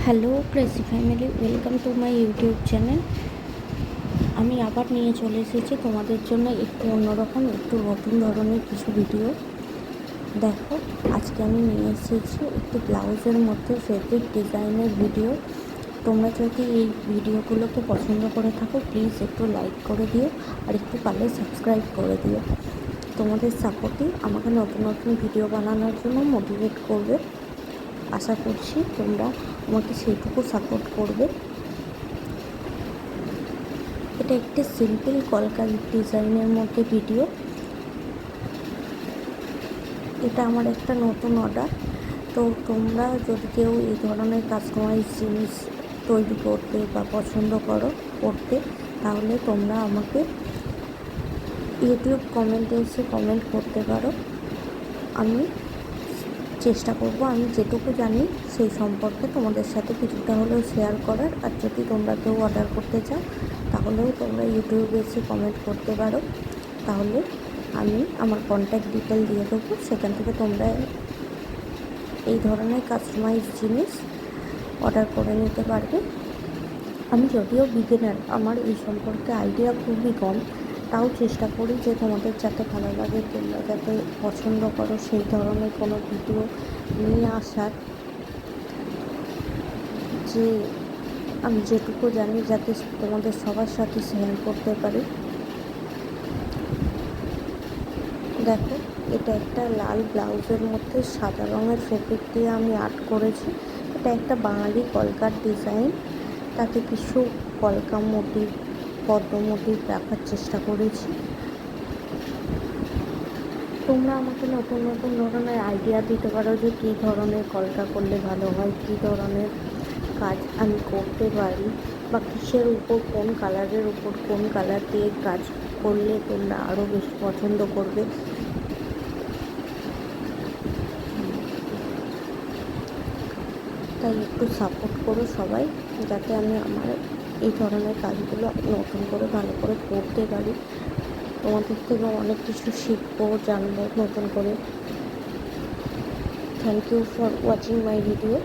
Hello crazy family, welcome to my YouTube channel. আমি আবার নিয়ে চলে এসেছি তোমাদের জন্য একটু অন্যরকম, একটু নতুন ধরনের কিছু ভিডিও। দেখো, আজকে আমি নিয়ে এসেছি একটি ব্লাউজের মধ্যে ফেব্রিক ডিজাইনের ভিডিও। তোমরা যদি এই ভিডিওগুলোকে পছন্দ করে থাকো, প্লিজ একটু লাইক করে দিও আর একটু পারলে সাবস্ক্রাইব করে দিও। তোমাদের সাপোর্টই আমাকে নতুন নতুন ভিডিও বানানোর জন্য মোটিভেট করবে। আশা করছি তোমরা আমাকে সেইটুকু সাপোর্ট করবে। এটা একটি সিম্পল কলকারি ডিজাইনের মধ্যে ভিডিও। এটা আমার একটা নতুন অর্ডার। তো তোমরা যদি কেউ এই ধরনের কাস্টমাইজ জিনিস তৈরি করতে বা পছন্দ করো করতে, তাহলে তোমরা আমাকে ইউটিউব কমেন্টে এসে কমেন্ট করতে পারো। আমি চেষ্টা করব আমি যেটুকু জানি সেই সম্পর্কে তোমাদের সাথে কিছুটা হলেও শেয়ার করার। আর যদি তোমরা কেউ অর্ডার করতে চাও, তাহলেও তোমরা ইউটিউবে এসে কমেন্ট করতে পারো। তাহলে আমি আমার কন্ট্যাক্ট ডিটেল দিয়ে দেবো, সেখান থেকে তোমরা এই ধরনের কাস্টমাইজ জিনিস অর্ডার করে নিতে পারবে। আমি যদিও বিগিনার, আমার এই সম্পর্কে আইডিয়া খুবই কম, তাও চেষ্টা করি যে তোমাদের যাতে ভালো লাগে, তোমরা যাতে পছন্দ করো সেই ধরনের কোনো ভিডিও নিয়ে আসার। যে আমি যেটুকু জানি যাতে তোমাদের সবার সাথে শেয়ার করতে পারি। দেখো, এটা একটা লাল ব্লাউজের মধ্যে সাদা রঙের ফেব্রিক দিয়ে আমি আর্ট করেছি। এটা একটা বাঙালি কলকার ডিজাইন, তাতে কিছু কলকা মোটিভ, পদ্ম মোটিভ রাখার চেষ্টা করেছি। তোমরা আমাকে নতুন নতুন ধরনের আইডিয়া দিতে পারো যে কী ধরনের কলকা করলে ভালো হয়, কী ধরনের কাজ আমি করতে পারি, বা কিসের উপর, কোন কালারের উপর কোন কালার দিয়ে কাজ করলে তোমরা আরও বেশি পছন্দ করবে। তাই একটু সাপোর্ট করো সবাই, যাতে আমি আমার এই ধরনের কাজগুলো নতুন করে ভালো করে করতে পারি। তোমাদের থেকে অনেক কিছু শিখবো, জানবো নতুন করে। Thank you for watching my video.